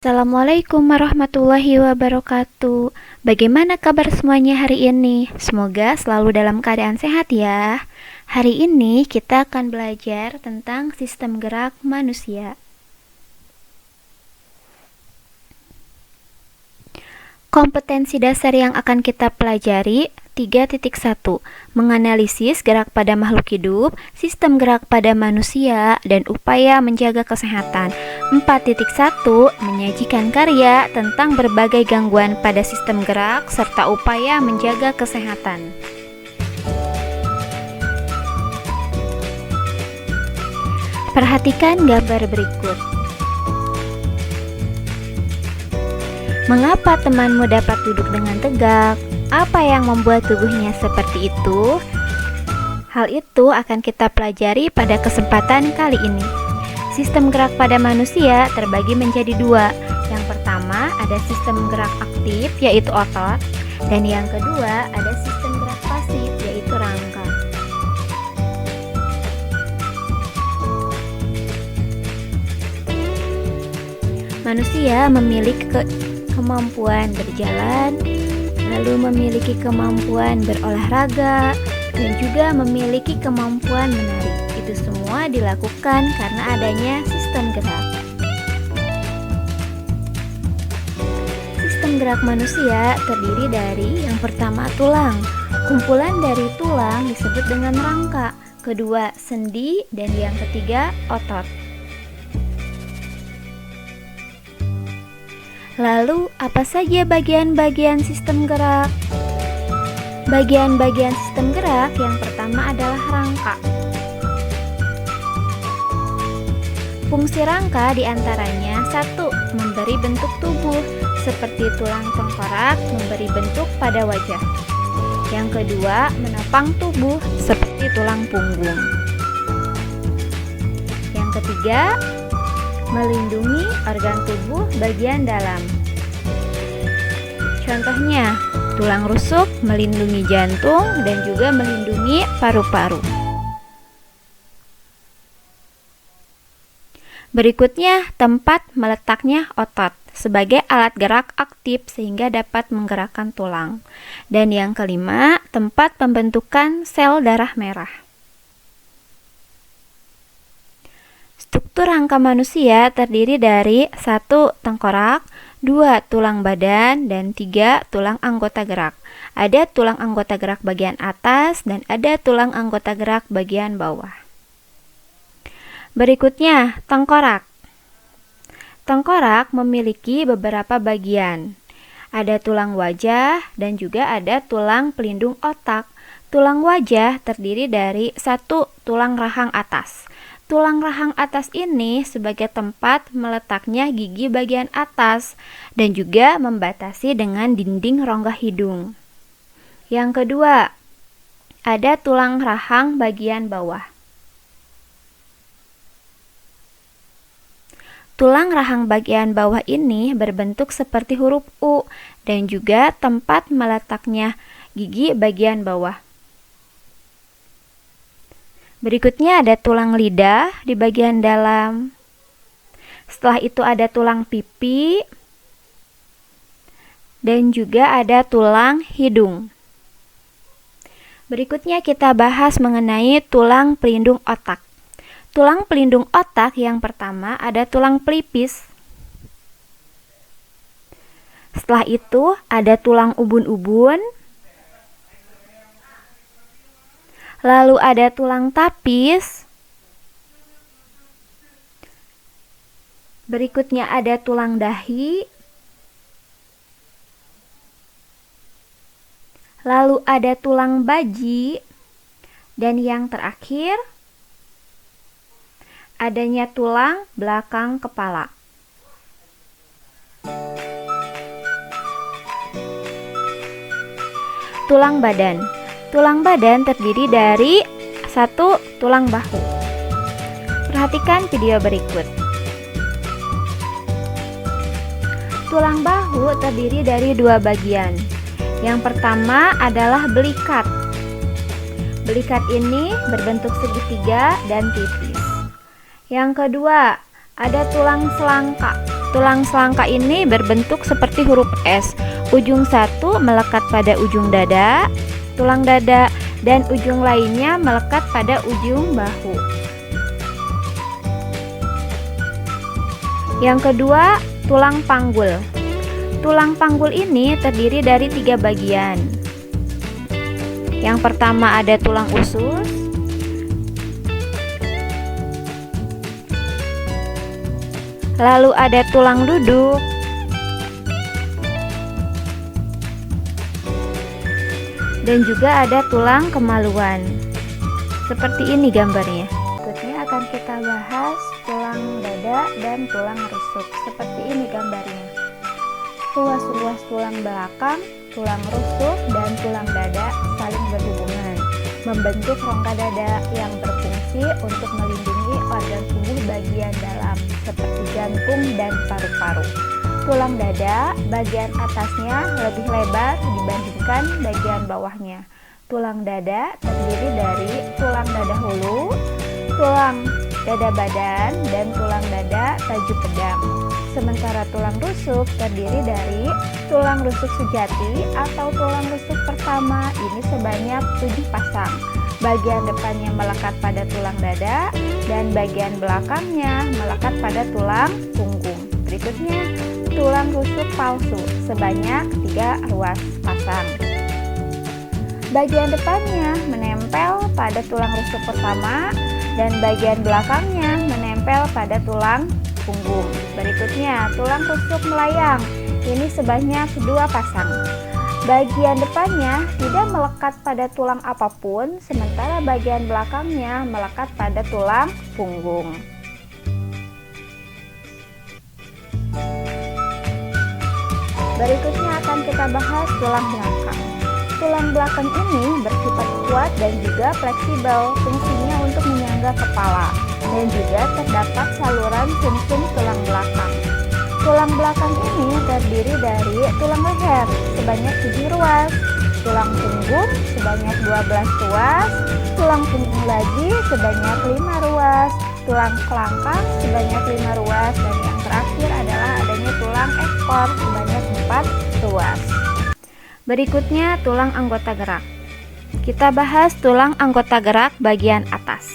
Assalamualaikum warahmatullahi wabarakatuh. Bagaimana kabar semuanya hari ini? Semoga selalu dalam keadaan sehat ya. Hari ini kita akan belajar tentang sistem gerak manusia. Kompetensi dasar yang akan kita pelajari 3.1. Menganalisis gerak pada makhluk hidup, sistem gerak pada manusia, dan upaya menjaga kesehatan. 4.1. Menyajikan karya tentang berbagai gangguan pada sistem gerak serta upaya menjaga kesehatan. Perhatikan gambar berikut. Mengapa temanmu dapat duduk dengan tegak? Apa yang membuat tubuhnya seperti itu? Hal itu akan kita pelajari pada kesempatan kali ini. Sistem gerak pada manusia terbagi menjadi dua. Yang pertama ada sistem gerak aktif, yaitu otot, dan yang kedua ada sistem gerak pasif, yaitu rangka. Manusia memiliki kemampuan berjalan, lalu memiliki kemampuan berolahraga, dan juga memiliki kemampuan menari. Itu semua dilakukan karena adanya sistem gerak. Sistem gerak manusia terdiri dari yang pertama tulang. Kumpulan dari tulang disebut dengan rangka, kedua sendi, dan yang ketiga otot. Lalu, apa saja bagian-bagian sistem gerak? Bagian-bagian sistem gerak yang pertama adalah rangka. Fungsi rangka diantaranya 1. Memberi bentuk tubuh, seperti tulang tengkorak memberi bentuk pada wajah. Yang kedua, menopang tubuh, seperti tulang punggung. Yang ketiga, melindungi organ tubuh bagian dalam. Contohnya, tulang rusuk melindungi jantung dan juga melindungi paru-paru. Berikutnya, tempat meletaknya otot sebagai alat gerak aktif sehingga dapat menggerakkan tulang. Dan yang kelima, tempat pembentukan sel darah merah. Struktur rangka manusia terdiri dari 1. Tengkorak, 2. Tulang badan, dan 3. Tulang anggota gerak. Ada tulang anggota gerak bagian atas dan ada tulang anggota gerak bagian bawah. Berikutnya, tengkorak. Tengkorak memiliki beberapa bagian. Ada tulang wajah dan juga ada tulang pelindung otak. Tulang wajah terdiri dari 1. Tulang rahang atas. Tulang rahang atas ini sebagai tempat meletaknya gigi bagian atas dan juga membatasi dengan dinding rongga hidung. Yang kedua, ada tulang rahang bagian bawah. Tulang rahang bagian bawah ini berbentuk seperti huruf U dan juga tempat meletaknya gigi bagian bawah. Berikutnya ada tulang lidah di bagian dalam. Setelah itu ada tulang pipi dan juga ada tulang hidung. Berikutnya kita bahas mengenai tulang pelindung otak. Tulang pelindung otak yang pertama ada tulang pelipis. Setelah itu ada tulang ubun-ubun. Lalu ada tulang tapis. Berikutnya ada tulang dahi. Lalu ada tulang baji. Dan yang terakhir, adanya tulang belakang kepala. Tulang badan. Tulang badan terdiri dari 1. Tulang bahu. Perhatikan video berikut. Tulang bahu terdiri dari 2 bagian. Yang pertama adalah belikat. Belikat ini berbentuk segitiga dan tipis. Yang kedua, ada tulang selangka. Tulang selangka ini berbentuk seperti huruf S. Ujung satu melekat pada ujung dada, tulang dada, dan ujung lainnya melekat pada ujung bahu. Yang kedua, tulang panggul. Tulang panggul ini terdiri dari 3 bagian. Yang pertama ada tulang usus, lalu ada tulang duduk, dan juga ada tulang kemaluan. Seperti ini gambarnya. Berikutnya akan kita bahas tulang dada dan tulang rusuk. Seperti ini gambarnya. Ruas-ruas tulang belakang, tulang rusuk, dan tulang dada saling berhubungan, membentuk rongga dada yang berfungsi untuk melindungi organ tubuh bagian dalam seperti jantung dan paru-paru. Tulang dada bagian atasnya lebih lebar dibandingkan bagian bawahnya. Tulang dada terdiri dari tulang dada hulu, tulang dada badan, dan tulang dada taju pedang. Sementara tulang rusuk terdiri dari tulang rusuk sejati atau tulang rusuk pertama, ini sebanyak 7 pasang. Bagian depannya melekat pada tulang dada dan bagian belakangnya melekat pada tulang punggung. Berikutnya, tulang rusuk palsu sebanyak 3 ruas pasang. Bagian depannya menempel pada tulang rusuk pertama dan bagian belakangnya menempel pada tulang punggung. Berikutnya, tulang rusuk melayang. Ini sebanyak 2 pasang. Bagian depannya tidak melekat pada tulang apapun, sementara bagian belakangnya melekat pada tulang punggung. Berikutnya akan kita bahas tulang belakang. Tulang belakang ini bersifat kuat dan juga fleksibel, fungsinya untuk menyangga kepala, dan juga terdapat saluran sumsum tulang belakang. Tulang belakang ini terdiri dari tulang leher sebanyak 7 ruas, tulang punggung sebanyak 12 ruas, tulang punggung lagi sebanyak 5 ruas, tulang kelangkang sebanyak 5 ruas, dan yang terakhir adalah adanya tulang ekor sebanyak 4 ruas. Berikutnya tulang anggota gerak. Kita bahas tulang anggota gerak bagian atas.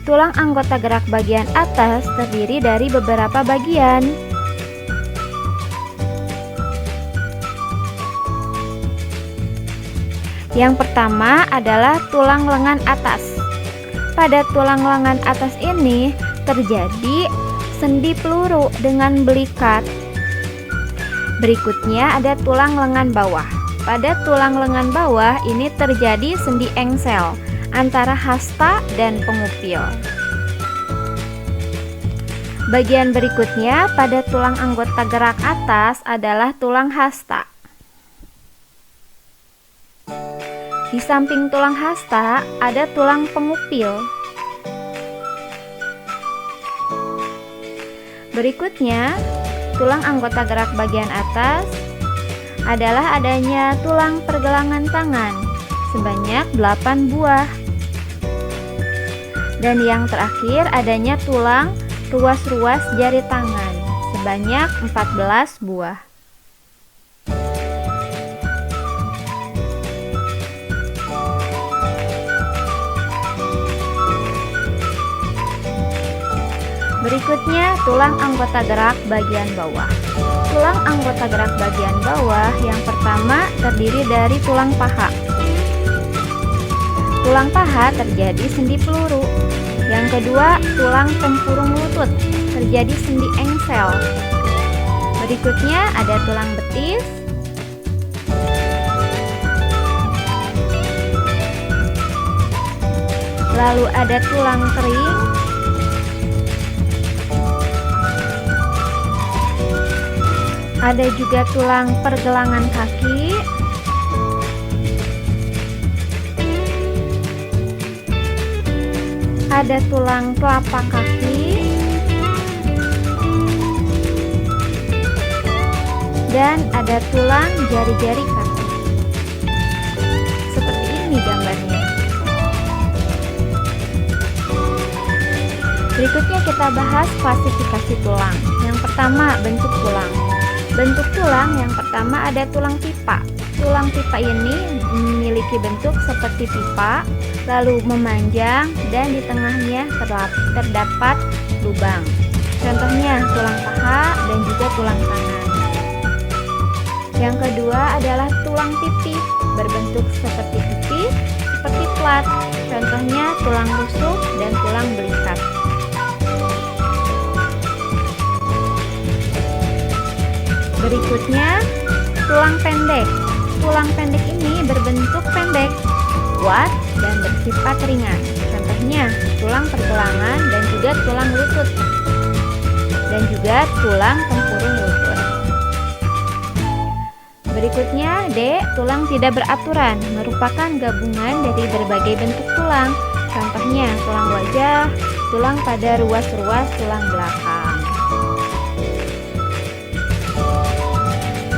Tulang anggota gerak bagian atas terdiri dari beberapa bagian. Yang pertama adalah tulang lengan atas. Pada tulang lengan atas ini terjadi sendi peluru dengan belikat. Berikutnya ada tulang lengan bawah. Pada tulang lengan bawah ini terjadi sendi engsel antara hasta dan pengupil. Bagian berikutnya pada tulang anggota gerak atas adalah tulang hasta. Di samping tulang hasta ada tulang pengupil. Berikutnya, tulang anggota gerak bagian atas adalah adanya tulang pergelangan tangan sebanyak 8 buah. Dan yang terakhir adanya tulang ruas-ruas jari tangan sebanyak 14 buah. Berikutnya tulang anggota gerak bagian bawah. Tulang anggota gerak bagian bawah yang pertama terdiri dari tulang paha. Tulang paha terjadi sendi peluru. Yang kedua, tulang tempurung lutut terjadi sendi engsel. Berikutnya ada tulang betis. Lalu ada tulang kering. Ada juga tulang pergelangan kaki. Ada tulang telapak kaki. Dan ada tulang jari-jari kaki. Seperti ini gambarnya. Berikutnya kita bahas klasifikasi tulang. Yang pertama, bentuk tulang. Bentuk tulang yang pertama ada tulang pipa. Tulang pipa ini memiliki bentuk seperti pipa, lalu memanjang dan di tengahnya terdapat lubang. Contohnya tulang paha dan juga tulang tangan. Yang kedua adalah tulang pipi, berbentuk seperti pipi, seperti plat. Contohnya tulang rusuk dan tulang belikat. Berikutnya, tulang pendek. Tulang pendek ini berbentuk pendek, kuat, dan bersifat ringan. Contohnya, tulang pergelangan dan juga tulang lutut, dan juga tulang tempurung lutut. Berikutnya, D. Tulang tidak beraturan, merupakan gabungan dari berbagai bentuk tulang. Contohnya, tulang wajah, tulang pada ruas-ruas tulang belakang.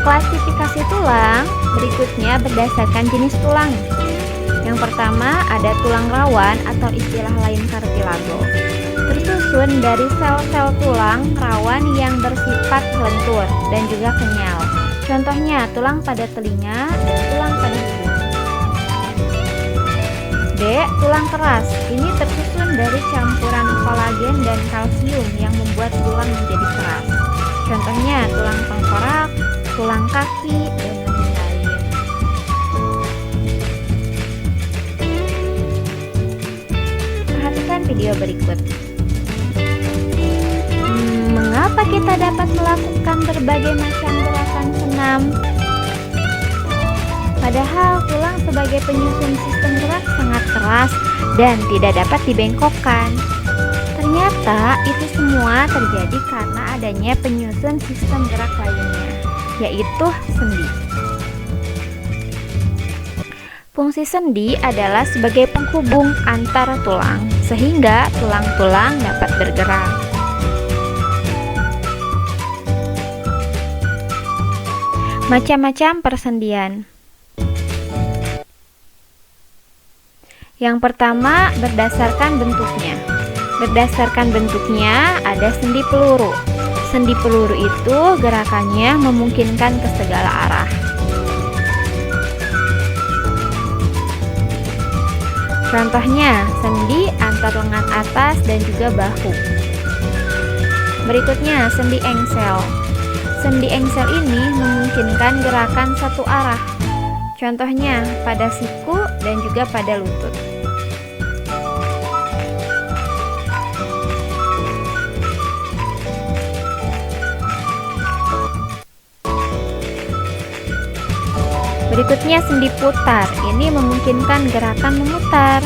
Klasifikasi tulang berikutnya berdasarkan jenis tulang. Yang pertama ada tulang rawan atau istilah lain kartilago, tersusun dari sel-sel tulang rawan yang bersifat lentur dan juga kenyal. Contohnya tulang pada telinga dan tulang pada hidung. D. Tulang keras. Ini tersusun dari campuran kolagen dan kalsium yang membuat tulang menjadi keras. Contohnya tulang tengkorak, tulang kaki, dan lain-lain. Perhatikan video berikut. Mengapa kita dapat melakukan berbagai macam gerakan senam? Padahal tulang sebagai penyusun sistem gerak sangat keras dan tidak dapat dibengkokkan. Ternyata itu semua terjadi karena adanya penyusun sistem gerak lainnya, yaitu sendi. Fungsi sendi adalah sebagai penghubung antara tulang, sehingga tulang-tulang dapat bergerak. Macam-macam persendian. Yang pertama, berdasarkan bentuknya. Berdasarkan bentuknya, ada sendi peluru. Sendi peluru itu gerakannya memungkinkan ke segala arah. Contohnya, sendi antar lengan atas dan juga bahu. Berikutnya, sendi engsel. Sendi engsel ini memungkinkan gerakan satu arah. Contohnya, pada siku dan juga pada lutut. Berikutnya sendi putar, ini memungkinkan gerakan memutar.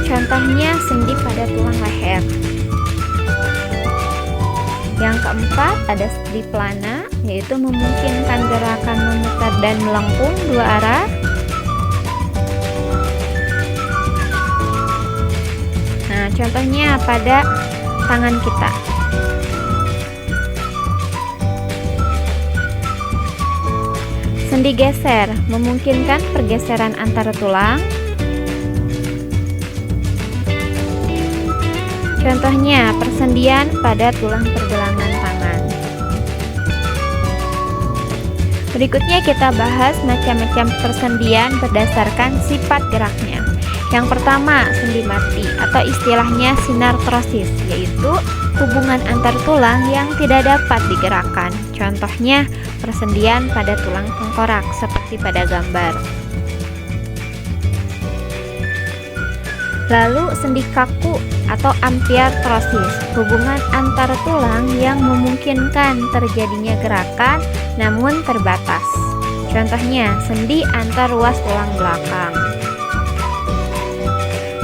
Contohnya sendi pada tulang leher. Yang keempat ada sendi plana, yaitu memungkinkan gerakan memutar dan melengkung dua arah. Nah, contohnya pada tangan kita. Sendi geser memungkinkan pergeseran antara tulang. Contohnya persendian pada tulang pergelangan tangan. Berikutnya kita bahas macam-macam persendian berdasarkan sifat geraknya. Yang pertama, sendi mati atau istilahnya sinartrosis, yaitu hubungan antar tulang yang tidak dapat digerakkan. Contohnya persendian pada tulang tengkorak seperti pada gambar. Lalu sendi kaku atau ampiartrosis, hubungan antar tulang yang memungkinkan terjadinya gerakan namun terbatas. Contohnya sendi antar ruas tulang belakang.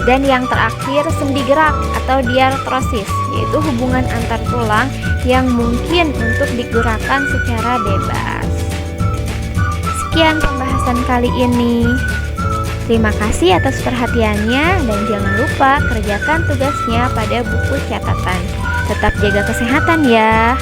Dan yang terakhir sendi gerak atau diartrosis, yaitu hubungan antar tulang yang mungkin untuk digerakkan secara bebas. Sekian pembahasan kali ini. Terima kasih atas perhatiannya dan jangan lupa kerjakan tugasnya pada buku catatan. Tetap jaga kesehatan ya.